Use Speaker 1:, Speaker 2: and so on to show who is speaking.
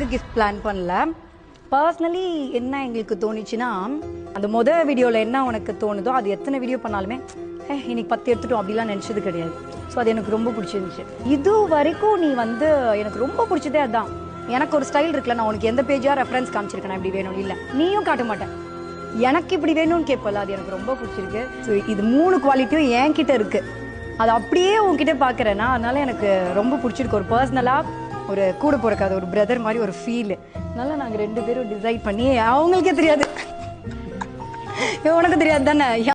Speaker 1: எதுக்கு gift plan பண்ணல. Personally என்ன எங்களுக்கு தோணுச்சுன்னா, அந்த வீடியோவில் என்ன உனக்கு தோணுதோ அது எத்தனை வீடியோ பண்ணாலுமே இன்னைக்கு 10 எடுத்துட்டோம் அப்படிலாம் நினச்சது கிடையாது. ஸோ அது எனக்கு ரொம்ப பிடிச்சிருந்துச்சு. இது வரைக்கும் நீ எனக்கு ரொம்ப பிடிச்சதே அதுதான். எனக்கு ஒரு ஸ்டைல் இருக்குல்ல, நான் உனக்கு எந்த பேஜாக ரெஃபரன்ஸ் காமிச்சிருக்கேன் இப்படி வேணும் இல்லை, நீயும் காட்ட மாட்டேன், எனக்கு இப்படி வேணும்னு கேட்பல, அது எனக்கு ரொம்ப பிடிச்சிருக்கு. ஸோ இது 3 குவாலிட்டியும் என்கிட்ட இருக்குது, அது அப்படியே உங்ககிட்ட பார்க்குறேன்னா அதனால எனக்கு ரொம்ப பிடிச்சிருக்கு. ஒரு பர்சனலாக ஒரு கூட பிறக்காத ஒரு பிரதர் மாதிரி ஒரு ஃபீல். அதனால நாங்கள் 2 பேரும் டிசைட் பண்ணி, அவங்களுக்கே தெரியாது, உனக்கு தெரியாது தானே.